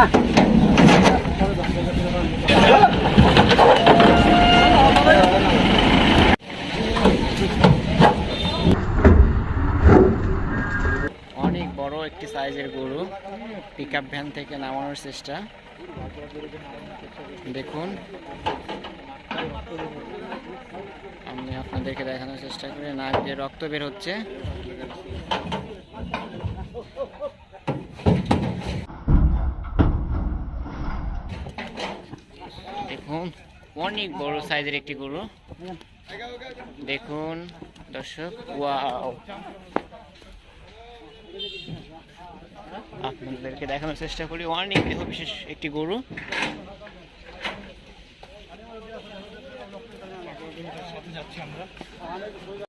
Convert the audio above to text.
অনেক বড় একটি সাইজের গরু পিকআপ ভ্যান থেকে নামানোর চেষ্টা দেখুন। আমি আপনাদেরকে দেখানোর চেষ্টা করি, নাক দিয়ে রক্ত বের হচ্ছে। দেখুন অনেক বড় সাইজের একটি গরু দেখুন দর্শক, ওয়াও। আপনাদেরকে দেখানোর চেষ্টা করি, অনেক দেহ বিশেষ একটি গরু।